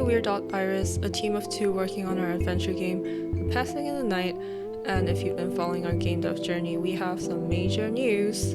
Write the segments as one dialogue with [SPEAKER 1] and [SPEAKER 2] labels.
[SPEAKER 1] We're Iris, a team of 2 working on our adventure game, The Passing in the Night, and if you've been following our game dev journey, we have some major news.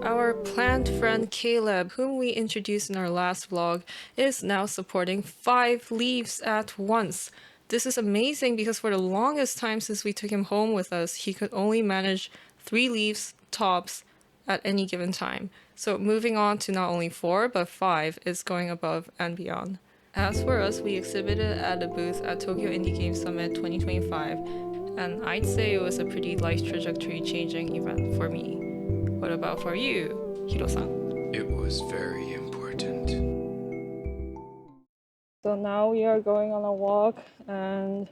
[SPEAKER 1] Our plant friend Caleb, whom we introduced in our last vlog, is now supporting 5 leaves at once. This is amazing because for the longest time since we took him home with us, he could only manage 3 leaves tops at any given time. So moving on to not only 4 but 5 is going above and beyond. As for us, we exhibited at a booth at Tokyo Indie Game Summit 2025, and I'd say it was a pretty life trajectory changing event for me. What about for you, Hiro-san?
[SPEAKER 2] It was very important.
[SPEAKER 1] So now we are going on a walk, and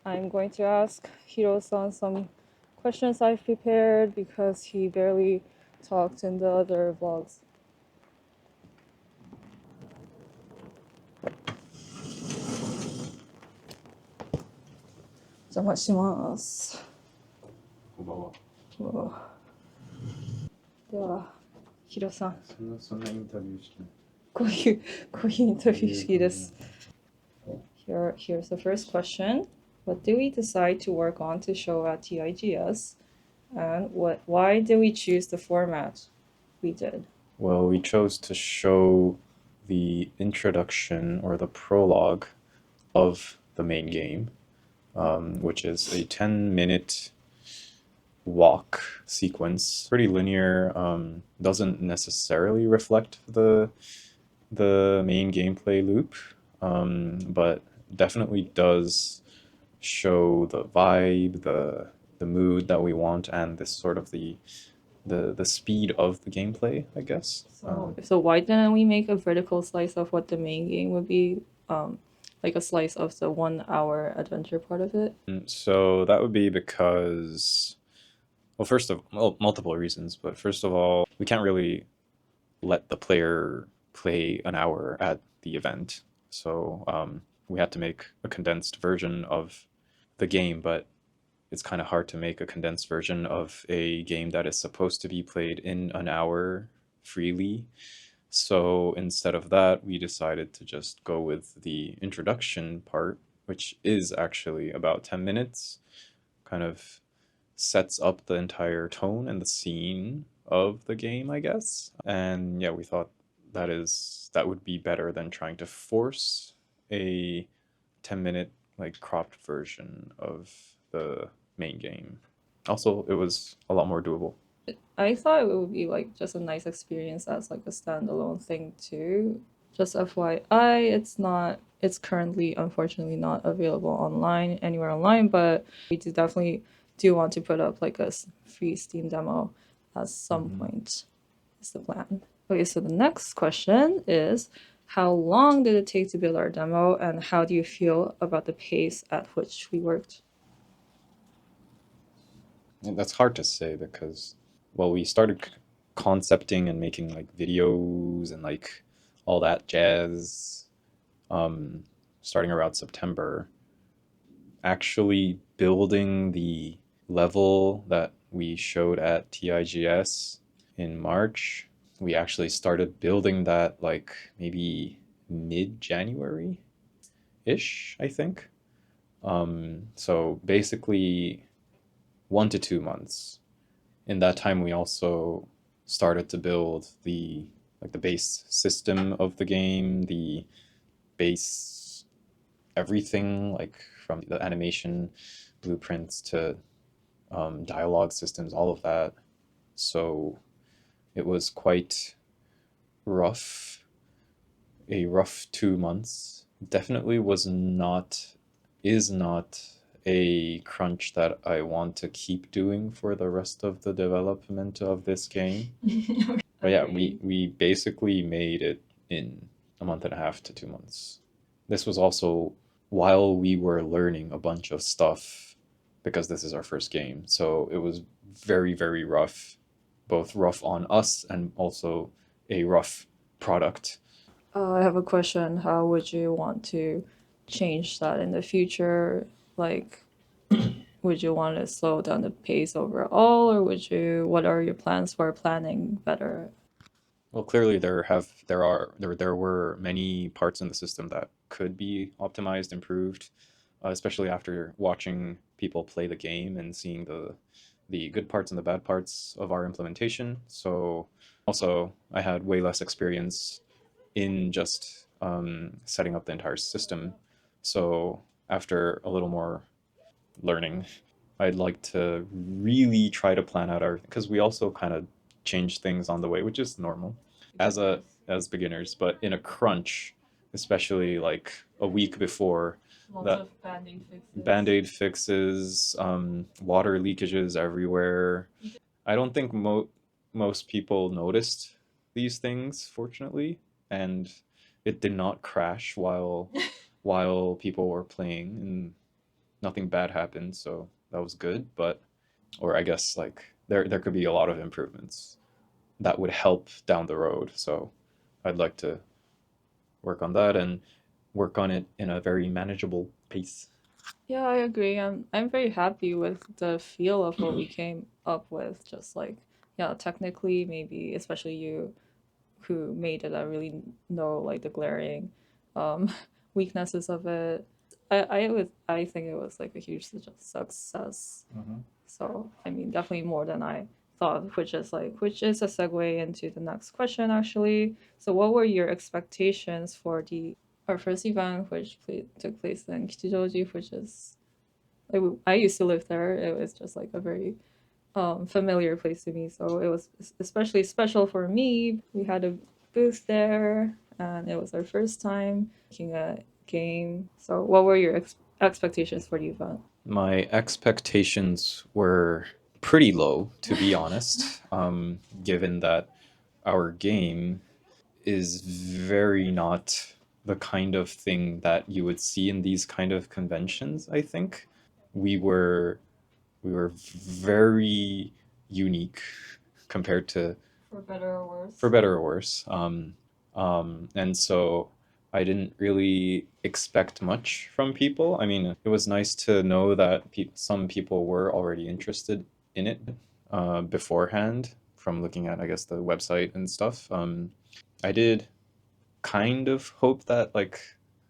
[SPEAKER 1] I'm going to ask Hiro-san some questions I've prepared because he barely talked in the other vlogs. Jamashimasu.
[SPEAKER 2] こんばんは。
[SPEAKER 1] では、ヒロさん、
[SPEAKER 2] そんなインタビュー式な。
[SPEAKER 1] こういうインタビュー式です。Here's the first question. What did we decide to work on to show at TIGS? And why did we choose the format we did?
[SPEAKER 3] Well, we chose to show the introduction or the prologue of the main game, which is a 10-minute walk sequence. Pretty linear, doesn't necessarily reflect the main gameplay loop, but definitely does show the vibe, the mood that we want, and this sort of the speed of the gameplay, I guess.
[SPEAKER 1] So why didn't we make a vertical slice of what the main game would be? Like a slice of the 1 hour adventure part of it?
[SPEAKER 3] So that would be because, well, multiple reasons, but first of all, we can't really let the player play an hour at the event. So we had to make a condensed version of the game, but it's kind of hard to make a condensed version of a game that is supposed to be played in an hour freely. So instead of that, we decided to just go with the introduction part, which is actually about 10 minutes, kind of sets up the entire tone and the scene of the game, I guess. And yeah, we thought that would be better than trying to force a 10-minute like cropped version of the main game. Also, it was a lot more doable.
[SPEAKER 1] I thought it would be like just a nice experience as like a standalone thing too. Just FYI, it's currently unfortunately not available anywhere online, but we definitely do want to put up like a free Steam demo at some point is the plan. Okay, so the next question is, how long did it take to build our demo, and how do you feel about the pace at which we worked?
[SPEAKER 3] That's hard to say because, well, we started concepting and making like videos and like all that jazz starting around September. Actually building the level that we showed at TIGS in March, we actually started building that like maybe mid-January-ish, I think. So basically 1 to 2 months. In that time, we also started to build the base system of the game, the base everything, like from the animation blueprints to dialogue systems, all of that. So it was quite rough, a rough 2 months. Definitely is not a crunch that I want to keep doing for the rest of the development of this game. Okay. But yeah, we basically made it in a month and a half to 2 months. This was also while we were learning a bunch of stuff because this is our first game. So it was very, very rough, both rough on us and also a rough product.
[SPEAKER 1] I have a question. How would you want to change that in the future? Like, would you want to slow down the pace overall, or what are your plans for planning better?
[SPEAKER 3] Well, clearly there were many parts in the system that could be optimized, improved, especially after watching people play the game and seeing the good parts and the bad parts of our implementation. So also I had way less experience in just setting up the entire system. So after a little more learning, I'd like to really try to plan out our, because we also kind of change things on the way, which is normal as beginners, but in a crunch, especially like a week before that, band-aid fixes, water leakages everywhere. I don't think most people noticed these things, fortunately, and it did not crash while people were playing, and nothing bad happened, so that was good. But or I guess like there could be a lot of improvements that would help down the road. So I'd like to work on that and work on it in a very manageable pace.
[SPEAKER 1] Yeah, I agree. I'm very happy with the feel of what we came up with. Just like, yeah, technically, maybe especially you who made it, I really know like the glaring um, weaknesses of it. I think it was like a huge success. So I mean, definitely more than I thought, which is a segue into the next question actually. So what were your expectations for the our first event, which took place in Kichijoji, which is like I used to live there. It was just like a very familiar place to me, so it was especially special for me. We had a booth there, and it was our first time making a game. So, what were your expectations for the event?
[SPEAKER 3] My expectations were pretty low, to be honest, given that our game is very not the kind of thing that you would see in these kind of conventions, I think. We were we were very unique compared to,
[SPEAKER 1] For better or worse.
[SPEAKER 3] for better or worse. And so I didn't really expect much from people. I mean, it was nice to know that some people were already interested in it beforehand from looking at, I guess, the website and stuff. I did kind of hope that like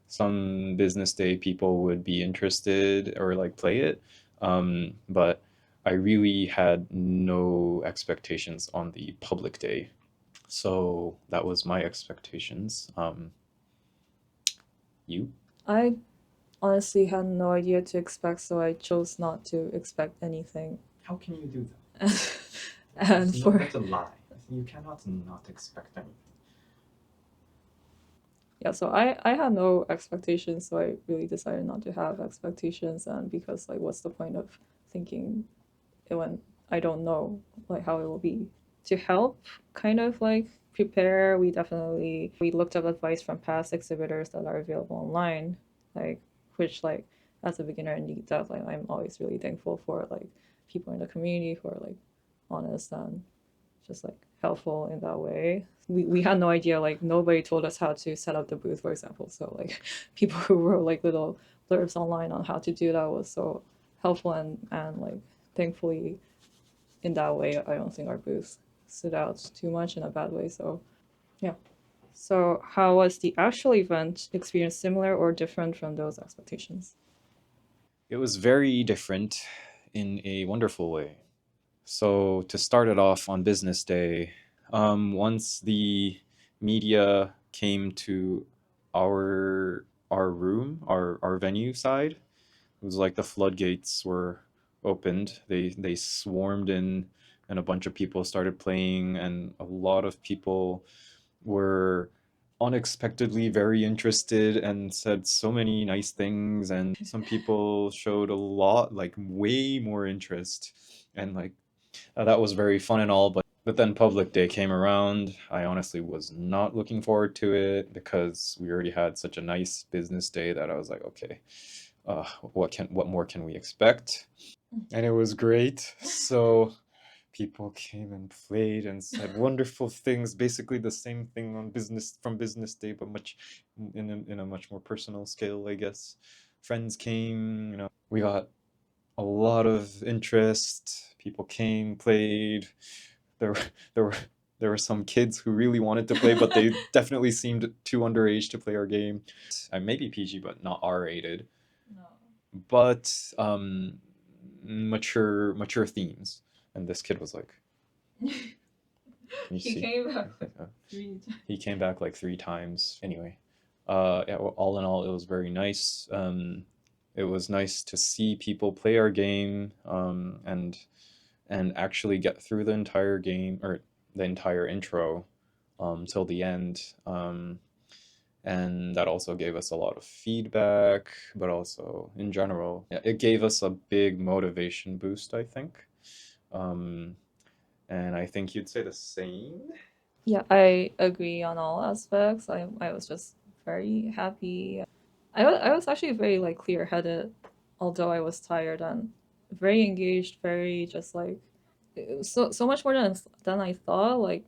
[SPEAKER 3] some business day people would be interested or like play it. But I really had no expectations on the public day. So that was my expectations. You?
[SPEAKER 1] I honestly had no idea to expect, so I chose not to expect anything.
[SPEAKER 3] How can you do that?
[SPEAKER 1] And for
[SPEAKER 3] That's a lie. You cannot not expect anything.
[SPEAKER 1] yeah, so I had no expectations, so I really decided not to have expectations, and because like, what's the point of thinking it when I don't know like how it will be? To help, kind of like prepare, we looked up advice from past exhibitors that are available online, like which like as a beginner in that, like I'm always really thankful for like people in the community who are like honest and just like helpful in that way. We had no idea, like nobody told us how to set up the booth, for example. So like people who wrote like little blurbs online on how to do that was so helpful, and like thankfully in that way I don't think our booth stood out too much in a bad way. So yeah. So how was the actual event experience, similar or different from those expectations?
[SPEAKER 3] It was very different in a wonderful way. So to start it off on business day, once the media came to our room, our venue side, it was like the floodgates were opened. They swarmed in, and a bunch of people started playing, and a lot of people were unexpectedly very interested and said so many nice things, and some people showed a lot, like way more interest, and like that was very fun and all. But then public day came around. I honestly was not looking forward to it because we already had such a nice business day that I was like, okay, what more can we expect? And it was great. So people came and played and said wonderful things, basically the same thing on business from business day, but much in a much more personal scale, I guess. Friends came, we got a lot of interest. People came, played. There were there were there were some kids who really wanted to play, but they definitely seemed too underage to play our game. Maybe PG, but not R-rated.
[SPEAKER 1] No.
[SPEAKER 3] But mature themes. And this kid was like, can you
[SPEAKER 1] He
[SPEAKER 3] see?
[SPEAKER 1] came back like 3 times.
[SPEAKER 3] He came back like 3 times. Anyway, yeah, well, all in all, it was very nice. It was nice to see people play our game, and actually get through the entire game, or the entire intro, till the end. And that also gave us a lot of feedback, but also in general, yeah, it gave us a big motivation boost, I think. And I think you'd say the same.
[SPEAKER 1] Yeah, I agree on all aspects. I was just very happy. I was actually very like clear-headed, although I was tired, and very engaged, very just like it was so much more than I thought. Like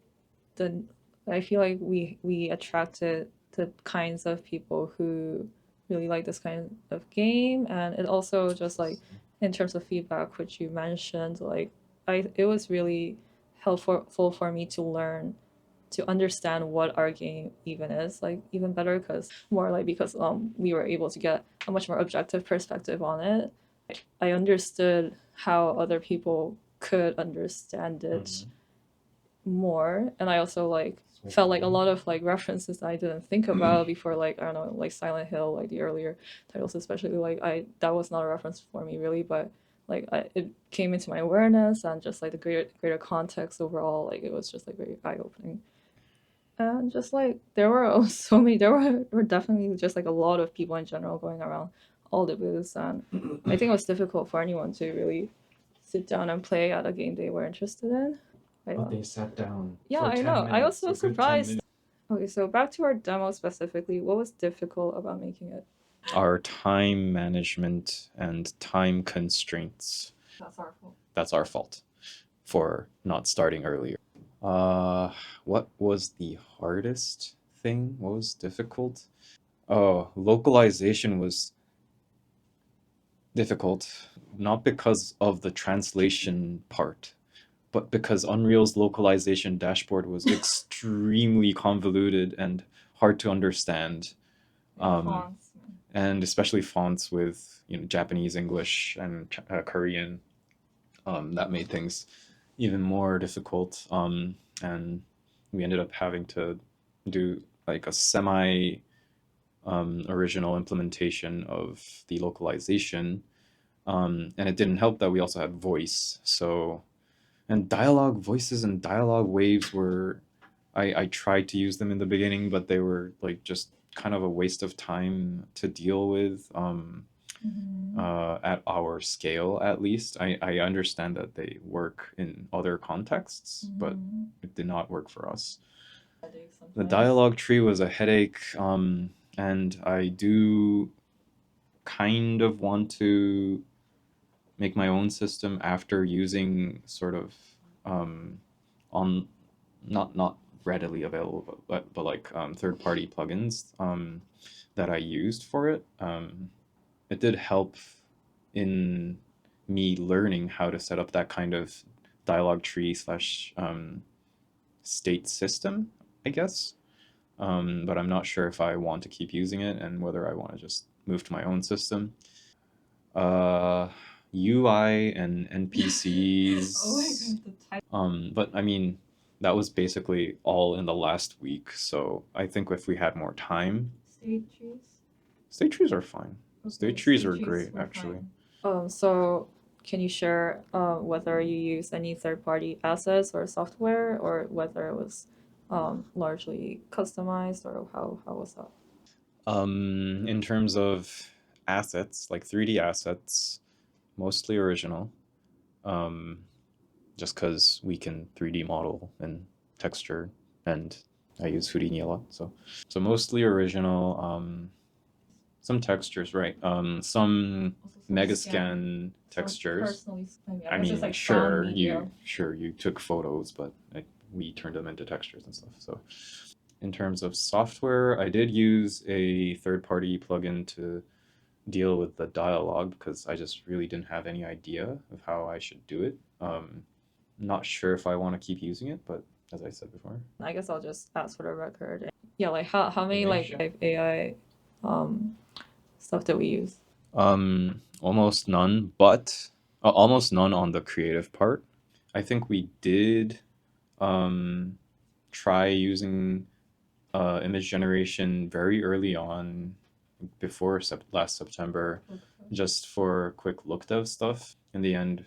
[SPEAKER 1] the I feel like we attracted the kinds of people who really like this kind of game, and it also just like in terms of feedback, which you mentioned, like it was really helpful for me to learn to understand what our game even is, like even better, because we were able to get a much more objective perspective on it. I understood how other people could understand it more, and I also like felt like a lot of like references that I didn't think about before, like I don't know, like Silent Hill, like the earlier titles especially, like that was not a reference for me really, but like it came into my awareness, and just like the greater context overall, like it was just like very eye-opening. And just like there were so many, were definitely just like a lot of people in general going around all the booths, and I think it was difficult for anyone to really sit down and play at a game they were interested in.
[SPEAKER 2] But they sat down.
[SPEAKER 1] Yeah,
[SPEAKER 2] for
[SPEAKER 1] I
[SPEAKER 2] 10
[SPEAKER 1] know. I was
[SPEAKER 2] minutes,
[SPEAKER 1] so
[SPEAKER 2] a good 10
[SPEAKER 1] surprised.
[SPEAKER 2] minutes.
[SPEAKER 1] Okay, so back to our demo specifically. What was difficult about making it?
[SPEAKER 3] Our time management and time constraints.
[SPEAKER 1] That's our fault.
[SPEAKER 3] That's our fault for not starting earlier. What was the hardest thing? What was difficult? Oh, localization was difficult, not because of the translation part, but because Unreal's localization dashboard was extremely convoluted and hard to understand.
[SPEAKER 1] Fonts.
[SPEAKER 3] And especially fonts with Japanese, English, and Korean. That made things even more difficult. And we ended up having to do like a semi original implementation of the localization. And it didn't help that we also had voice. So, and dialogue voices and dialogue waves were, I tried to use them in the beginning, but they were like just kind of a waste of time to deal with. At our scale, at least. I understand that they work in other contexts, but it did not work for us. The dialogue tree was a headache, and I do kind of want to make my own system after using sort of on not readily available, but like third-party plugins that I used for it. It did help in me learning how to set up that kind of dialogue tree slash state system, I guess. But I'm not sure if I want to keep using it and whether I want to just move to my own system. UI and NPCs.
[SPEAKER 1] Oh my god,
[SPEAKER 3] but I mean, that was basically all in the last week. So I think if we had more time, state trees are fine. State trees are great, actually.
[SPEAKER 1] So can you share whether you use any third-party assets or software, or whether it was largely customized, or how was that?
[SPEAKER 3] In terms of assets, like 3D assets, mostly original. Just because we can 3D model and texture, and I use Houdini a lot, so mostly original. Some textures, right? Some Megascan textures. I mean,
[SPEAKER 1] like
[SPEAKER 3] sure,
[SPEAKER 1] found
[SPEAKER 3] you took photos, but we turned them into textures and stuff. So, in terms of software, I did use a third-party plugin to deal with the dialogue because I just really didn't have any idea of how I should do it. Not sure if I want to keep using it, but as I said before.
[SPEAKER 1] I guess I'll just ask for the record. Yeah, like how many like
[SPEAKER 2] Animation?
[SPEAKER 1] AI stuff that we use?
[SPEAKER 3] Almost none, but almost none on the creative part. I think we did try using image generation very early on, before last September, just for quick look dev stuff. In the end,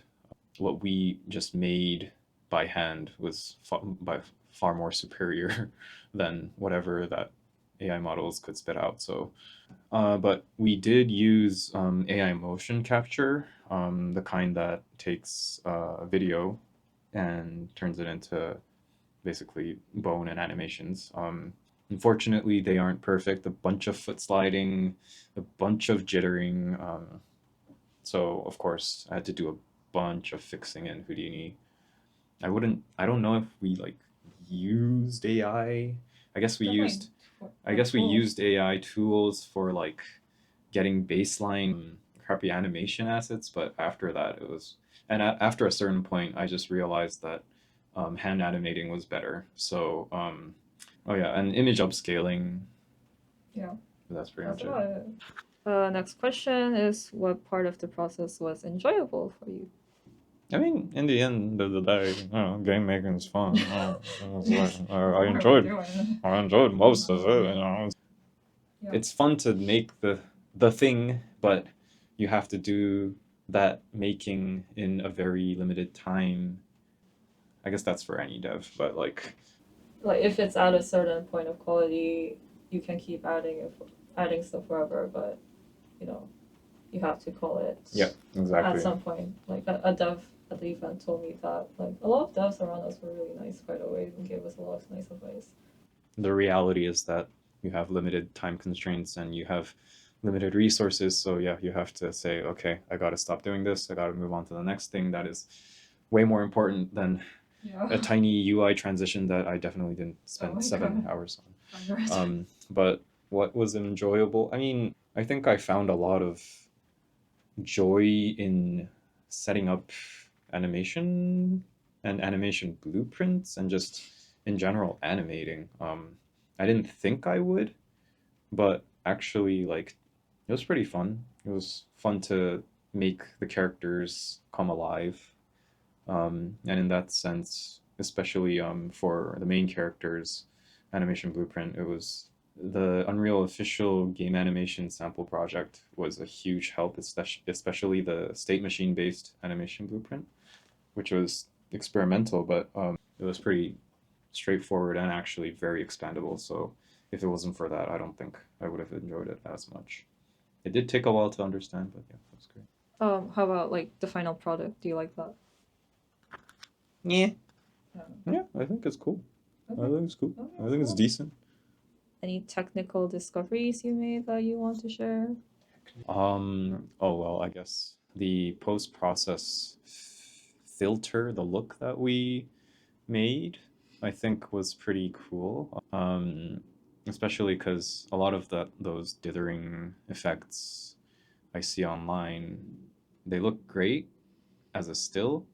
[SPEAKER 3] what we just made by hand was by far more superior than whatever that AI models could spit out. So, but we did use AI motion capture, the kind that takes video and turns it into basically bone and animations. Unfortunately, they aren't perfect. A bunch of foot sliding, a bunch of jittering. So of course, I had to do a bunch of fixing in Houdini. I don't know if we like used AI. I guess we used. I guess we used AI tools for like getting baseline crappy animation assets, but after that it was, and after a certain point, I just realized that hand animating was better. So, oh yeah, and image upscaling.
[SPEAKER 1] Yeah.
[SPEAKER 3] That's pretty
[SPEAKER 1] That's
[SPEAKER 3] much
[SPEAKER 1] about
[SPEAKER 3] it.
[SPEAKER 1] it. Next question is, what part of the process was enjoyable for you?
[SPEAKER 3] I mean, in the end of the day, game making is fun. I enjoyed most of it.
[SPEAKER 1] Yeah.
[SPEAKER 3] It's fun to make the thing, but you have to do that making in a very limited time. I guess that's for any dev, but like
[SPEAKER 1] if it's at a certain point of quality, you can keep adding stuff forever, but you have to call it.
[SPEAKER 3] Yeah, exactly.
[SPEAKER 1] At some point, like a dev at the event told me that like a lot of devs around us were really nice, by the way, and gave us a lot of nice advice.
[SPEAKER 3] The reality is that you have limited time constraints and you have limited resources. So yeah, you have to say, okay, I got to stop doing this. I got to move on to the next thing that is way more important than a tiny UI transition that I definitely didn't spend 7 hours on. But what was enjoyable? I mean, I think I found a lot of joy in setting up animation and animation blueprints and just in general animating. I didn't think I would, but actually, like, it was pretty fun. It was fun to make the characters come alive. And in that sense, especially for the main characters, animation blueprint, it was the Unreal official game animation sample project was a huge help, especially the state machine based animation blueprint, which was experimental, but it was pretty straightforward and actually very expandable. So if it wasn't for that, I don't think I would have enjoyed it as much. It did take a while to understand, but yeah, it was great.
[SPEAKER 1] How about like the final product? Do you like that?
[SPEAKER 3] Yeah. Yeah, I think it's cool. Okay. I think it's cool. I think it's decent.
[SPEAKER 1] Any technical discoveries you made that you want to share?
[SPEAKER 3] Oh well, I guess the post-process filter, the look that we made, I think was pretty cool. Especially because a lot of those dithering effects I see online, they look great as a still,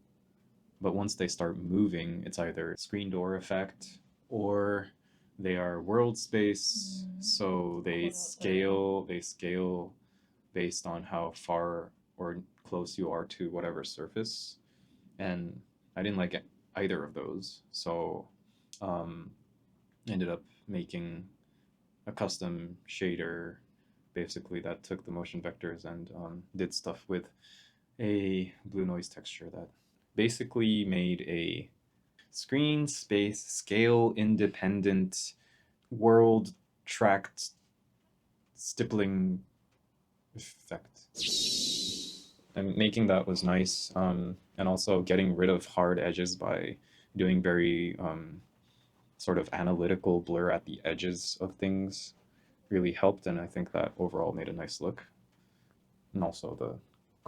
[SPEAKER 3] but once they start moving, it's either screen door effect or they are world space, so they scale based on how far or close you are to whatever surface. And I didn't like either of those, so ended up making a custom shader basically that took the motion vectors and did stuff with a blue noise texture that basically made a screen space scale independent world tracked stippling effect. And making that was nice, and also getting rid of hard edges by doing very sort of analytical blur at the edges of things really helped, and I think that overall made a nice look. And also the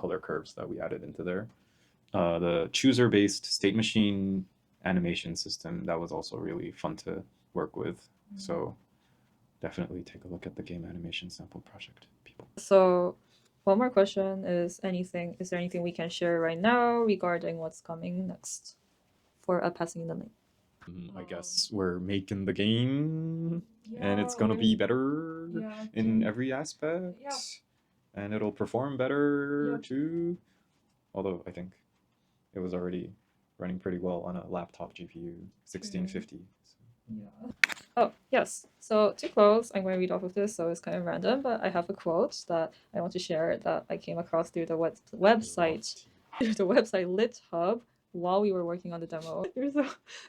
[SPEAKER 3] color curves that we added into there. The chooser based state machine animation system, that was also really fun to work with. So definitely take a look at the game animation sample project, people.
[SPEAKER 1] So one more question is there anything we can share right now regarding what's coming next for Passing in the Night?
[SPEAKER 3] I guess we're making the game, and it's
[SPEAKER 1] Yeah,
[SPEAKER 3] gonna be
[SPEAKER 1] we're-
[SPEAKER 3] better
[SPEAKER 1] yeah,
[SPEAKER 3] in every aspect,
[SPEAKER 1] Yeah.
[SPEAKER 3] and it'll perform better
[SPEAKER 1] Yep.
[SPEAKER 3] too. Although I think it was already running pretty well on a laptop GPU 1650.
[SPEAKER 1] Yeah. Oh, yes. So to close, I'm going to read off of this, so it's kind of random, but I have a quote that I want to share that I came across through the website, through the website LitHub while we were working on the demo. So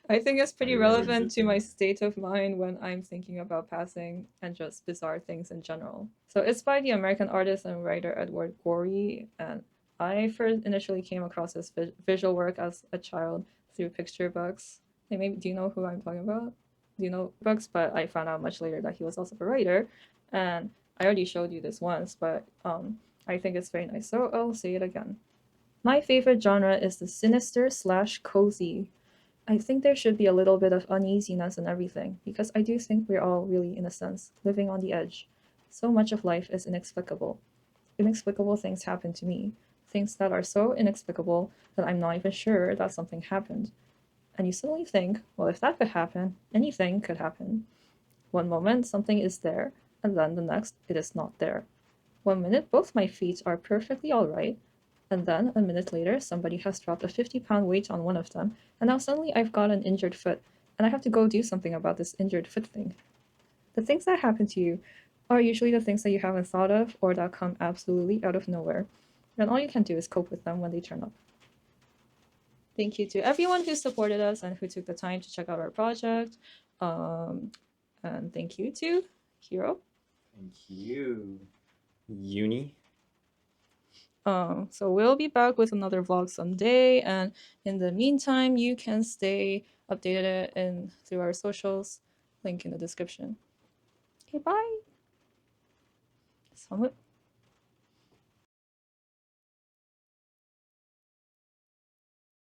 [SPEAKER 1] I think it's pretty relevant to my state of mind when I'm thinking about passing and just bizarre things in general. So it's by the American artist and writer Edward Gorey, and I first initially came across his visual work as a child through picture books. Like maybe, do you know who I'm talking about? Do you know books? But I found out much later that he was also a writer, and I already showed you this once, but I think it's very nice, so I'll say it again. My favorite genre is the sinister slash cozy. I think there should be a little bit of uneasiness in everything, because I do think we're all really, in a sense, living on the edge. So much of life is inexplicable. Inexplicable things happen to me. Things that are so inexplicable that I'm not even sure that something happened. And you suddenly think, well, if that could happen, anything could happen. One moment, something is there, and then the next, it is not there. One minute, both my feet are perfectly alright, and then a minute later, somebody has dropped a 50-pound weight on one of them, and now suddenly I've got an injured foot, and I have to go do something about this injured foot thing. The things that happen to you are usually the things that you haven't thought of or that come absolutely out of nowhere, and all you can do is cope with them when they turn up. Thank you to everyone who supported us and who took the time to check out our project. And thank you to Hiro.
[SPEAKER 3] Thank you, Uni.
[SPEAKER 1] So we'll be back with another vlog someday, and in the meantime, you can stay updated in through our socials. Link in the description. Okay, bye.